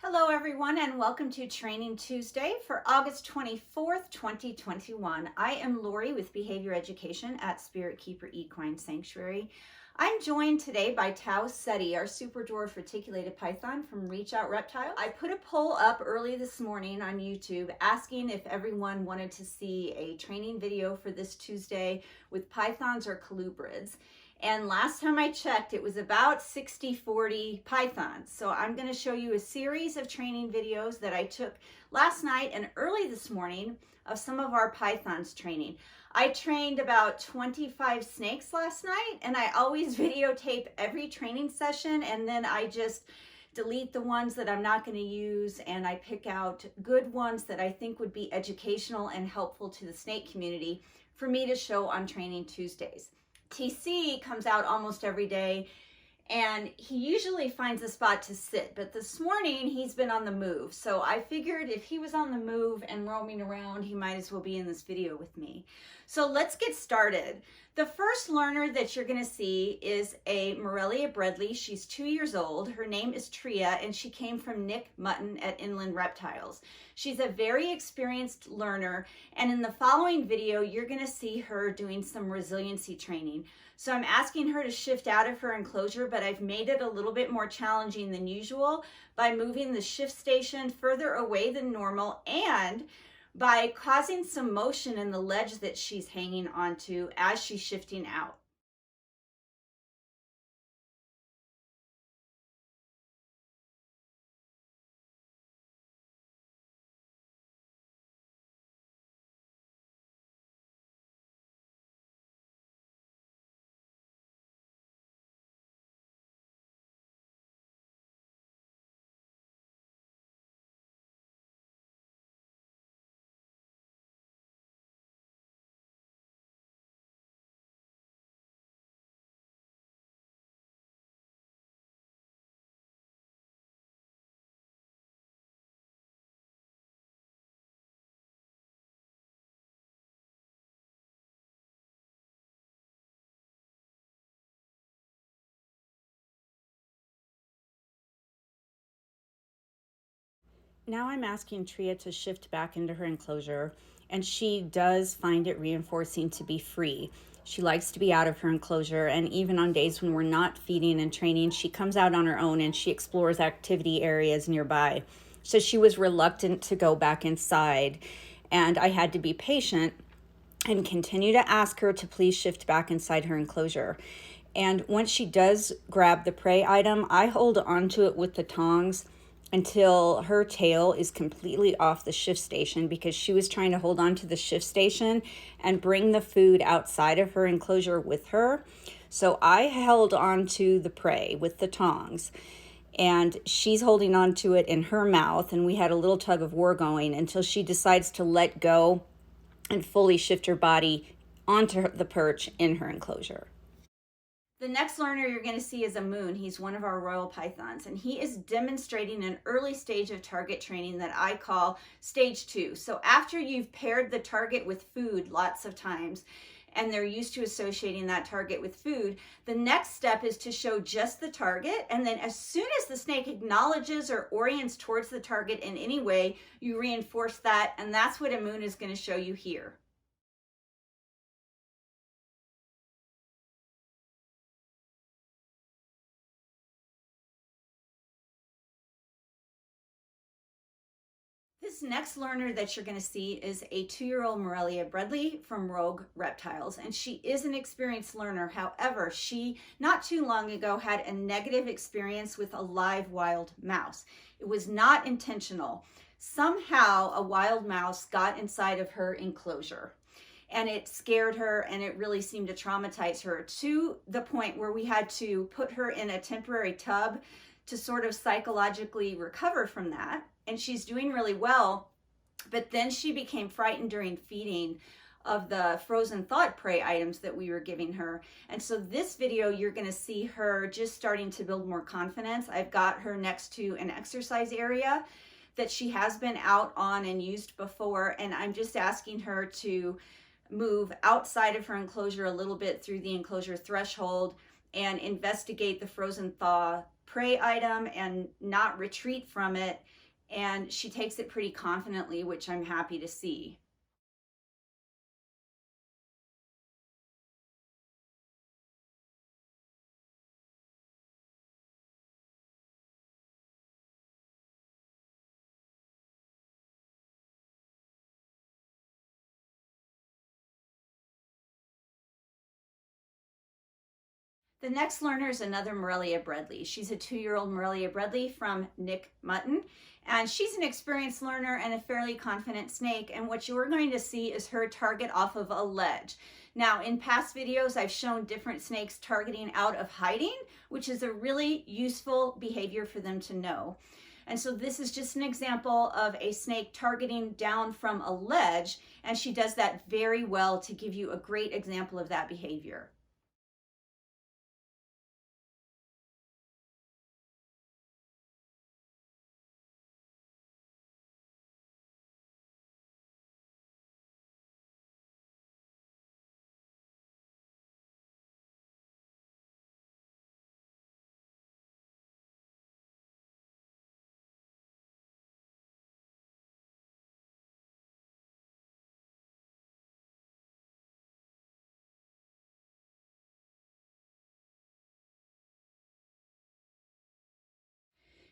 Hello everyone and welcome to Training Tuesday for August 24th, 2021. I am Lori with Behavior Education at Spirit Keeper Equine Sanctuary. I'm joined today by Tau Ceti, our Super Dwarf Reticulated Python from Reach Out Reptiles. I put a poll up early this morning on YouTube asking if everyone wanted to see a training video for this Tuesday with pythons or colubrids. And last time I checked, it was about 60-40 pythons. So I'm going to show you a series of training videos that I took last night and early this morning of some of our pythons training. I trained about 25 snakes last night, and I always videotape every training session, and then I just delete the ones that I'm not going to use, and I pick out good ones that I think would be educational and helpful to the snake community for me to show on Training Tuesdays. TC comes out almost every day, and he usually finds a spot to sit, but this morning he's been on the move. So I figured if he was on the move and roaming around, he might as well be in this video with me. So let's get started. The first learner that you're going to see is a Moreila bredli. She's 2 years old. Her name is Tria, and she came from Nick Mutton at Inland Reptiles. She's a very experienced learner, and in the following video, you're going to see her doing some resiliency training. So I'm asking her to shift out of her enclosure, but I've made it a little bit more challenging than usual by moving the shift station further away than normal and by causing some motion in the ledge that she's hanging onto as she's shifting out. Now I'm asking Tria to shift back into her enclosure, and she does find it reinforcing to be free. She likes to be out of her enclosure, and even on days when we're not feeding and training, she comes out on her own and she explores activity areas nearby. So she was reluctant to go back inside, and I had to be patient and continue to ask her to please shift back inside her enclosure. And once she does grab the prey item, I hold onto it with the tongs until her tail is completely off the shift station, because she was trying to hold on to the shift station and bring the food outside of her enclosure with her. So I held on to the prey with the tongs, and she's holding on to it in her mouth, and we had a little tug of war going until she decides to let go and fully shift her body onto the perch in her enclosure. The next learner you're going to see is Amun. He's one of our royal pythons, and he is demonstrating an early stage of target training that I call stage 2. So after you've paired the target with food lots of times, and they're used to associating that target with food, the next step is to show just the target, and then as soon as the snake acknowledges or orients towards the target in any way, you reinforce that, and that's what Amun is going to show you here. This next learner that you're going to see is a 2-year-old Moreila bredli from Rogue Reptiles, and she is an experienced learner. However, she not too long ago had a negative experience with a live wild mouse. It was not intentional. Somehow a wild mouse got inside of her enclosure, and it scared her, and it really seemed to traumatize her to the point where we had to put her in a temporary tub to sort of psychologically recover from that. And she's doing really well, but then she became frightened during feeding of the frozen thawed prey items that we were giving her. And so this video, you're going to see her just starting to build more confidence. I've got her next to an exercise area that she has been out on and used before, and I'm just asking her to move outside of her enclosure a little bit through the enclosure threshold and investigate the frozen thaw prey item and not retreat from it. And she takes it pretty confidently, which I'm happy to see. The next learner is another Morelia bredli. She's a 2-year-old Morelia bredli from Nick Mutton, and she's an experienced learner and a fairly confident snake. And what you're going to see is her target off of a ledge. Now, in past videos, I've shown different snakes targeting out of hiding, which is a really useful behavior for them to know. And so this is just an example of a snake targeting down from a ledge, and she does that very well to give you a great example of that behavior.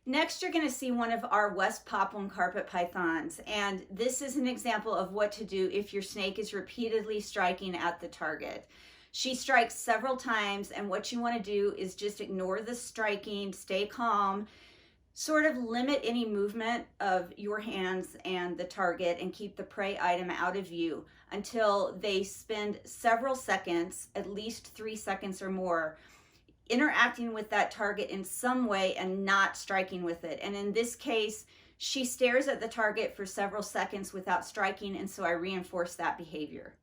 Next, you're going to see one of our West Papuan Carpet Pythons, and this is an example of what to do if your snake is repeatedly striking at the target. She strikes several times, and what you want to do is just ignore the striking, stay calm, sort of limit any movement of your hands and the target, and keep the prey item out of view until they spend several seconds, at least 3 seconds or more, interacting with that target in some way and not striking with it. And in this case, she stares at the target for several seconds without striking, and so I reinforce that behavior.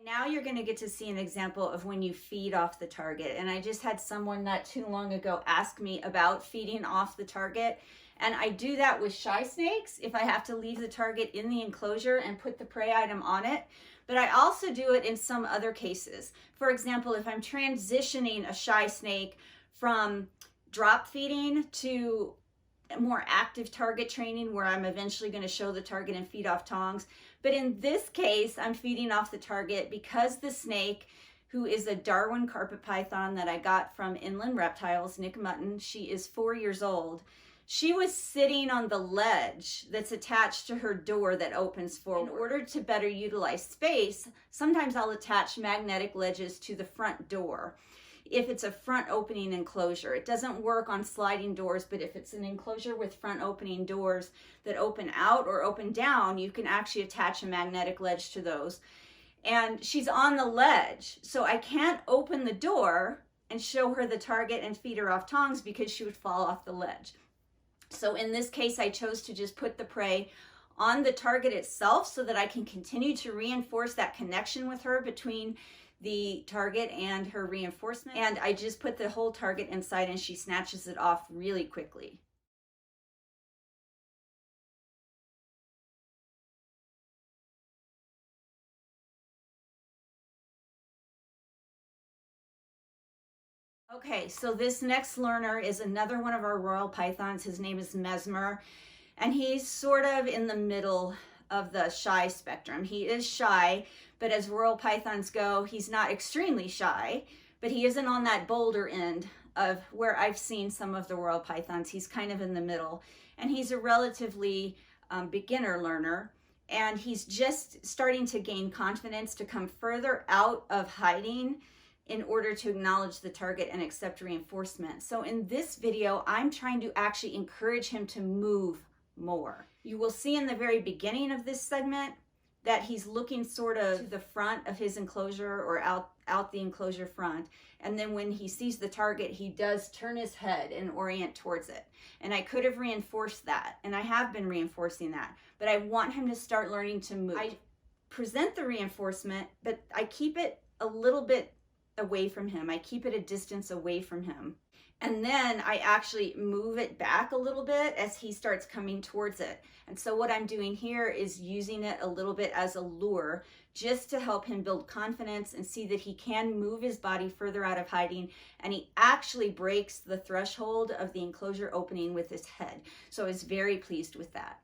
Now you're going to get to see an example of when you feed off the target. And I just had someone not too long ago ask me about feeding off the target. And I do that with shy snakes if I have to leave the target in the enclosure and put the prey item on it. But I also do it in some other cases. For example, if I'm transitioning a shy snake from drop feeding to more active target training where I'm eventually going to show the target and feed off tongs. But in this case, I'm feeding off the target because the snake, who is a Darwin Carpet Python that I got from Inland Reptiles, Nick Mutton, she is 4 years old. She was sitting on the ledge that's attached to her door that opens forward. In order to better utilize space, sometimes I'll attach magnetic ledges to the front door. If it's a front opening enclosure, it doesn't work on sliding doors, but if it's an enclosure with front opening doors that open out or open down, you can actually attach a magnetic ledge to those. And she's on the ledge, so I can't open the door and show her the target and feed her off tongs because she would fall off the ledge. So in this case, I chose to just put the prey on the target itself so that I can continue to reinforce that connection with her between the target and her reinforcement. And I just put the whole target inside and she snatches it off really quickly. Okay, so this next learner is another one of our royal pythons. His name is Mesmer, and he's sort of in the middle of the shy spectrum. He is shy, but as royal pythons go, he's not extremely shy, but he isn't on that bolder end of where I've seen some of the royal pythons. He's kind of in the middle, and he's a relatively beginner learner, and he's just starting to gain confidence to come further out of hiding in order to acknowledge the target and accept reinforcement. So in this video, I'm trying to actually encourage him to move more. You will see in the very beginning of this segment that he's looking sort of to the front of his enclosure or out the enclosure front. And then when he sees the target, he does turn his head and orient towards it. And I could have reinforced that, and I have been reinforcing that, but I want him to start learning to move. I present the reinforcement, but I keep it a little bit away from him. I keep it a distance away from him. And then I actually move it back a little bit as he starts coming towards it. And so what I'm doing here is using it a little bit as a lure, just to help him build confidence and see that he can move his body further out of hiding. And he actually breaks the threshold of the enclosure opening with his head. So I was very pleased with that.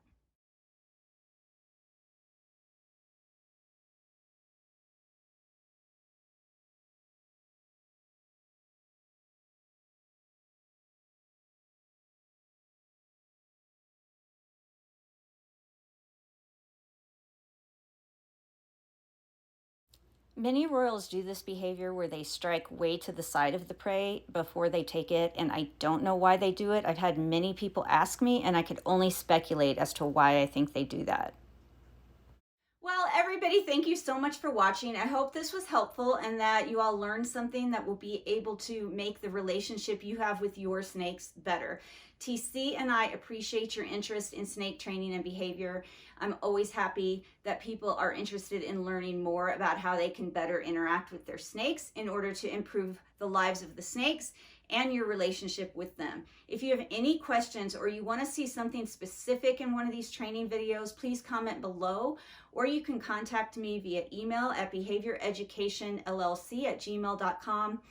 Many royals do this behavior where they strike way to the side of the prey before they take it, and I don't know why they do it. I've had many people ask me, and I could only speculate as to why I think they do that. Well, everybody, thank you so much for watching. I hope this was helpful and that you all learned something that will be able to make the relationship you have with your snakes better. TC and I appreciate your interest in snake training and behavior. I'm always happy that people are interested in learning more about how they can better interact with their snakes in order to improve the lives of the snakes and your relationship with them. If you have any questions or you want to see something specific in one of these training videos, please comment below, or you can contact me via email at behavioreducationllc@gmail.com,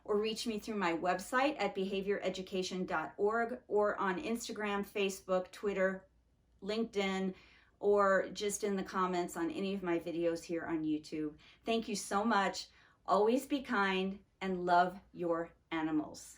or reach me through my website at behavioreducation.org, or on Instagram, Facebook, Twitter, LinkedIn, or just in the comments on any of my videos here on YouTube. Thank you so much. Always be kind and love your animals.